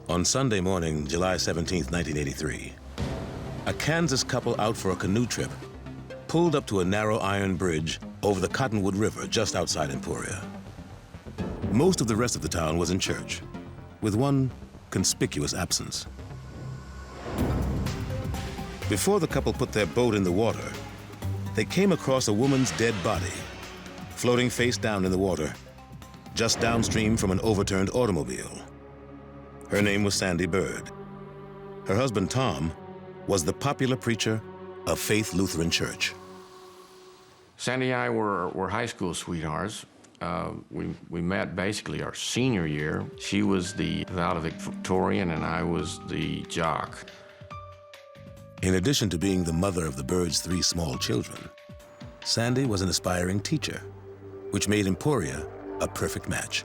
On Sunday morning, July 17, 1983, a Kansas couple out for a canoe trip pulled up to a narrow iron bridge over the Cottonwood River just outside Emporia. Most of the rest of the town was in church, with one conspicuous absence. Before the couple put their boat in the water, they came across a woman's dead body, floating face down in the water, just downstream from an overturned automobile. Her name was Sandy Bird. Her husband, Tom, was the popular preacher of Faith Lutheran Church. Sandy and I were high school sweethearts. We met basically our senior year. She was the valedictorian and I was the jock. In addition to being the mother of the Birds' 3 small children, Sandy was an aspiring teacher, which made Emporia a perfect match.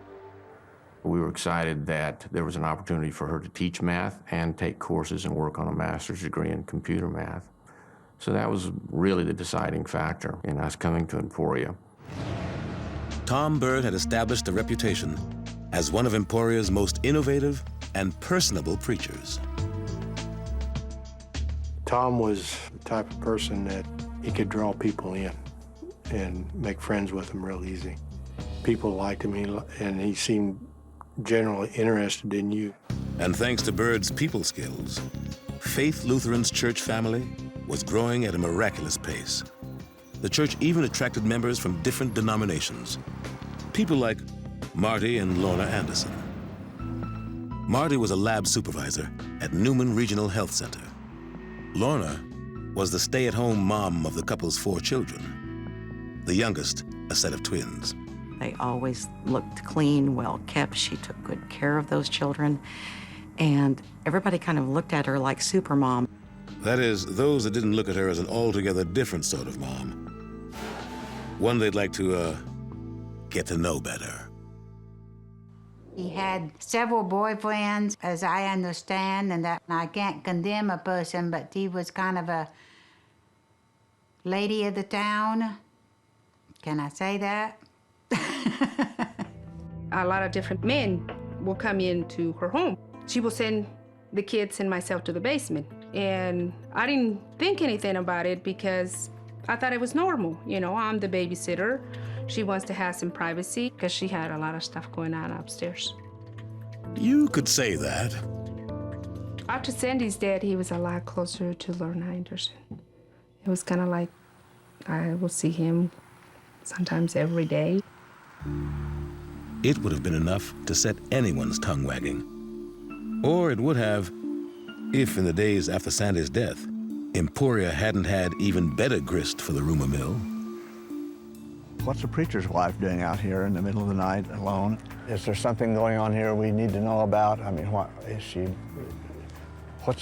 We were excited that there was an opportunity for her to teach math and take courses and work on a master's degree in computer math. So that was really the deciding factor in us coming to Emporia. Tom Bird had established a reputation as one of Emporia's most innovative and personable preachers. Tom was the type of person that he could draw people in and make friends with them real easy. People liked him, and he seemed generally interested in you. And thanks to Bird's people skills, Faith Lutheran's church family was growing at a miraculous pace. The church even attracted members from different denominations, people like Marty and Lorna Anderson. Marty was a lab supervisor at Newman Regional Health Center. Lorna was the stay-at-home mom of the couple's 4 children, the youngest a set of twins. They always looked clean, well-kept. She took good care of those children. And everybody kind of looked at her like super mom. That is, those that didn't look at her as an altogether different sort of mom. One they'd like to, get to know better. He had several boyfriends, as I understand, and that I can't condemn a person, but he was kind of a lady of the town. Can I say that? A lot of different men will come into her home. She will send the kids and myself to the basement. And I didn't think anything about it because I thought it was normal. You know, I'm the babysitter. She wants to have some privacy because she had a lot of stuff going on upstairs. You could say that. After Sandy's death, he was a lot closer to Lorna Anderson. It was kind of like I will see him sometimes every day. It would have been enough to set anyone's tongue wagging. Or it would have, if in the days after Sandy's death, Emporia hadn't had even better grist for the rumor mill. What's a preacher's wife doing out here in the middle of the night alone? Is there something going on here we need to know about? I mean, what's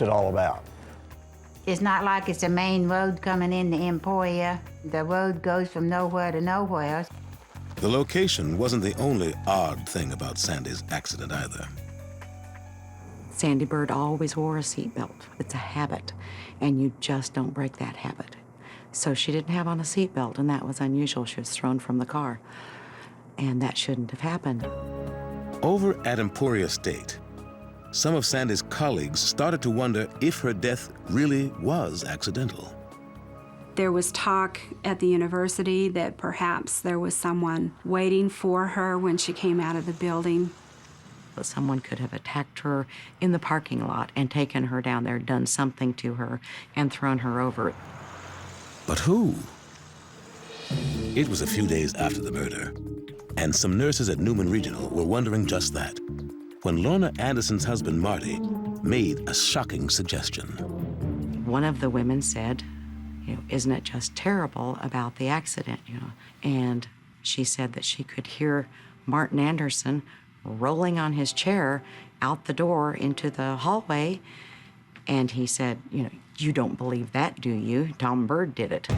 it all about? It's not like it's a main road coming into Emporia. The road goes from nowhere to nowhere. The location wasn't the only odd thing about Sandy's accident either. Sandy Bird always wore a seatbelt. It's a habit, and you just don't break that habit. So she didn't have on a seatbelt, and that was unusual. She was thrown from the car, and that shouldn't have happened. Over at Emporia State, some of Sandy's colleagues started to wonder if her death really was accidental. There was talk at the university that perhaps there was someone waiting for her when she came out of the building. But someone could have attacked her in the parking lot and taken her down there, done something to her, and thrown her over. But who? It was a few days after the murder, and some nurses at Newman Regional were wondering just that, when Lorna Anderson's husband, Marty, made a shocking suggestion. One of the women said, isn't it just terrible about the accident, And she said that she could hear Martin Anderson rolling on his chair out the door into the hallway. And he said, you don't believe that, do you? Tom Bird did it.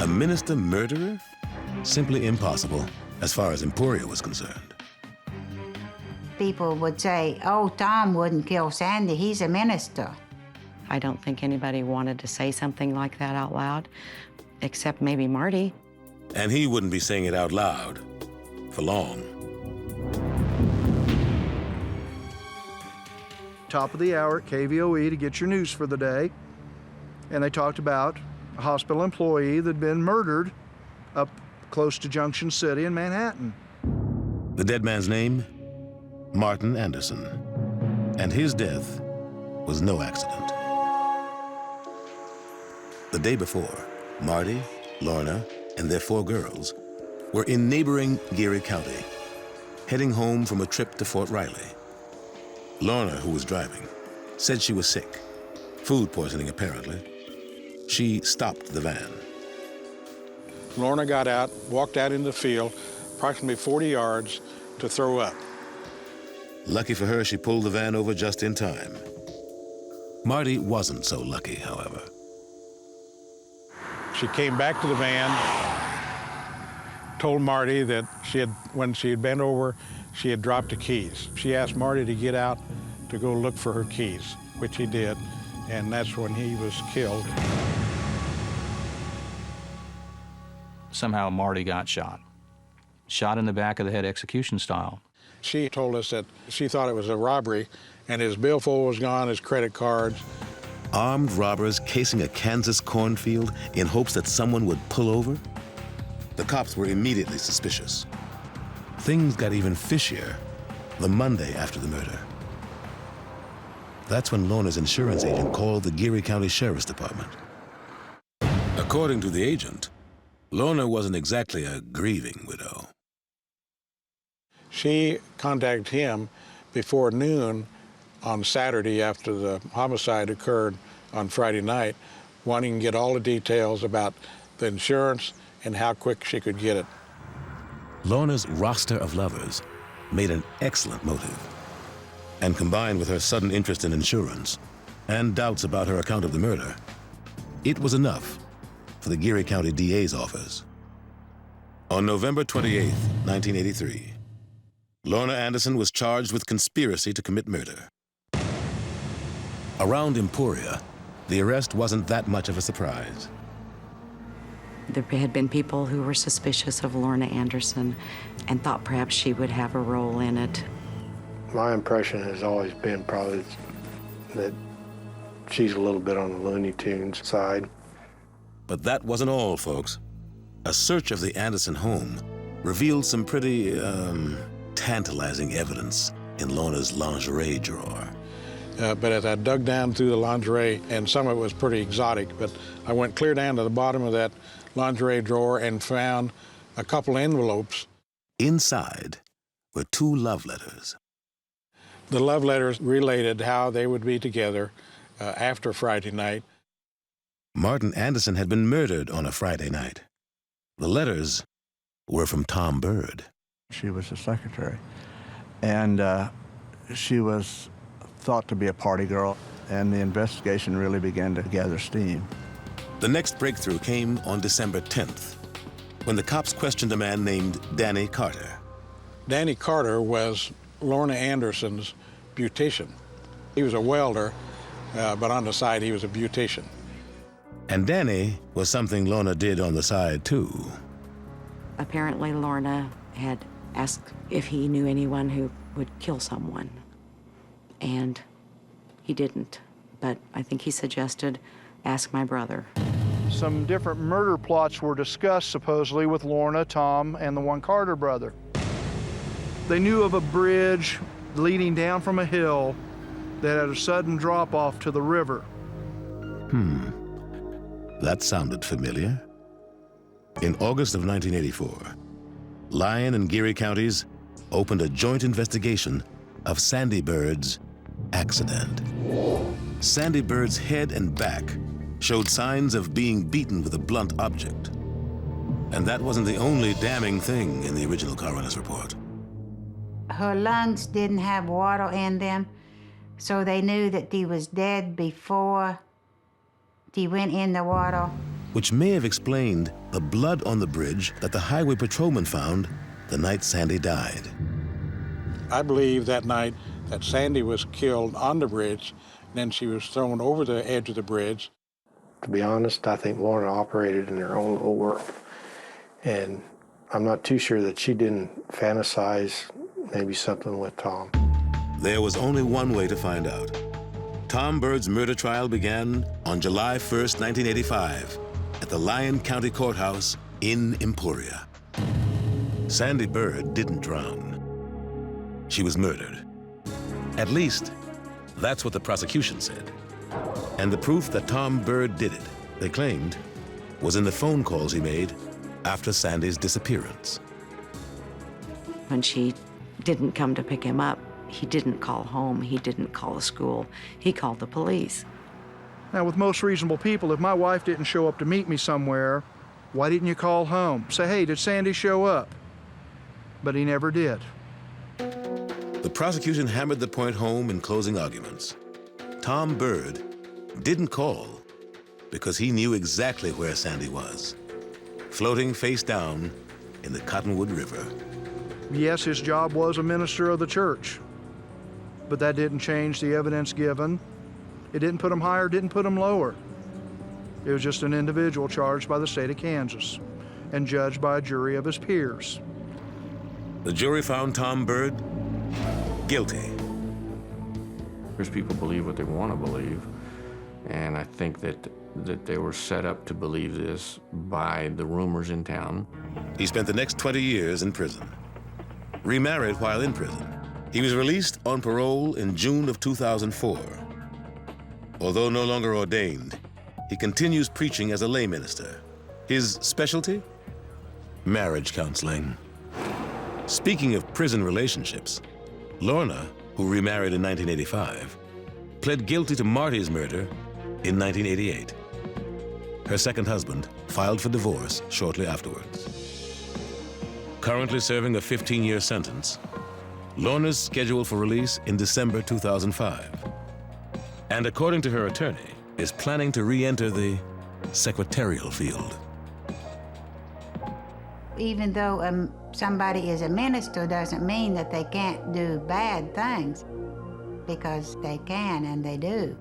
A minister murderer? Simply impossible, as far as Emporia was concerned. People would say, oh, Tom wouldn't kill Sandy, he's a minister. I don't think anybody wanted to say something like that out loud, except maybe Marty. And he wouldn't be saying it out loud for long. top of the hour at KVOE to get your news for the day. And they talked about a hospital employee that had been murdered up close to Junction City in Manhattan. The dead man's name? Martin Anderson. And his death was no accident. The day before, Marty, Lorna, and their 4 girls were in neighboring Geary County, heading home from a trip to Fort Riley. Lorna, who was driving, said she was sick, food poisoning apparently. She stopped the van. Lorna got out, walked out in the field, approximately 40 yards, to throw up. Lucky for her, she pulled the van over just in time. Marty wasn't so lucky, however. She came back to the van, told Marty that when she had bent over, she had dropped the keys. She asked Marty to get out to go look for her keys, which he did, and that's when he was killed. Somehow Marty got shot. Shot in the back of the head, execution style. She told us that she thought it was a robbery, and his billfold was gone, his credit cards. Armed robbers casing a Kansas cornfield in hopes that someone would pull over? The cops were immediately suspicious. Things got even fishier the Monday after the murder. That's when Lorna's insurance agent called the Geary County Sheriff's Department. According to the agent, Lorna wasn't exactly a grieving widow. She contacted him before noon on Saturday after the homicide occurred on Friday night, wanting to get all the details about the insurance and how quick she could get it. Lorna's roster of lovers made an excellent motive. And combined with her sudden interest in insurance and doubts about her account of the murder, it was enough for the Geary County DA's office. On November 28, 1983, Lorna Anderson was charged with conspiracy to commit murder. Around Emporia, the arrest wasn't that much of a surprise. There had been people who were suspicious of Lorna Anderson and thought perhaps she would have a role in it. My impression has always been probably that she's a little bit on the Looney Tunes side. But that wasn't all, folks. A search of the Anderson home revealed some pretty, tantalizing evidence in Lorna's lingerie drawer. But as I dug down through the lingerie, and some of it was pretty exotic, but I went clear down to the bottom of that lingerie drawer and found a couple envelopes. Inside were 2 love letters. The love letters related how they would be together after Friday night. Martin Anderson had been murdered on a Friday night. The letters were from Tom Bird. She was a secretary, and she was thought to be a party girl, and the investigation really began to gather steam. The next breakthrough came on December 10th, when the cops questioned a man named Danny Carter. Danny Carter was Lorna Anderson's beautician. He was a welder, but on the side he was a beautician. And Danny was something Lorna did on the side, too. Apparently, Lorna had asked if he knew anyone who would kill someone. And he didn't. But I think he suggested, ask my brother. Some different murder plots were discussed, supposedly, with Lorna, Tom, and the one Carter brother. They knew of a bridge leading down from a hill that had a sudden drop-off to the river. That sounded familiar. In August of 1984, Lyon and Geary counties opened a joint investigation of Sandy Bird's accident. Sandy Bird's head and back showed signs of being beaten with a blunt object. And that wasn't the only damning thing in the original coroner's report. Her lungs didn't have water in them, so they knew that she was dead before she went in the water. Which may have explained the blood on the bridge that the highway patrolman found the night Sandy died. I believe that night that Sandy was killed on the bridge, then she was thrown over the edge of the bridge. To be honest, I think Lorna operated in her own little world. And I'm not too sure that she didn't fantasize maybe something with Tom. There was only one way to find out. Tom Bird's murder trial began on July 1st, 1985, at the Lyon County Courthouse in Emporia. Sandy Bird didn't drown. She was murdered. At least, that's what the prosecution said. And the proof that Tom Bird did it, they claimed, was in the phone calls he made after Sandy's disappearance. When she didn't come to pick him up, he didn't call home, he didn't call the school, he called the police. Now, with most reasonable people, if my wife didn't show up to meet me somewhere, why didn't you call home? Say, hey, did Sandy show up? But he never did. The prosecution hammered the point home in closing arguments. Tom Bird didn't call because he knew exactly where Sandy was, floating face down in the Cottonwood River. Yes, his job was a minister of the church, but that didn't change the evidence given. It didn't put him higher, didn't put him lower. It was just an individual charged by the state of Kansas and judged by a jury of his peers. The jury found Tom Bird guilty. There's people believe what they want to believe, and I think that they were set up to believe this by the rumors in town. He spent the next 20 years in prison. Remarried while in prison, he was released on parole in June of 2004. Although no longer ordained, he continues preaching as a lay minister. His specialty? Marriage counseling. Speaking of prison relationships, Lorna, who remarried in 1985, pled guilty to Marty's murder in 1988. Her second husband filed for divorce shortly afterwards. Currently serving a 15-year sentence, Lorna's scheduled for release in December 2005. And according to her attorney, is planning to re-enter the secretarial field. Even though somebody is a minister doesn't mean that they can't do bad things, because they can and they do.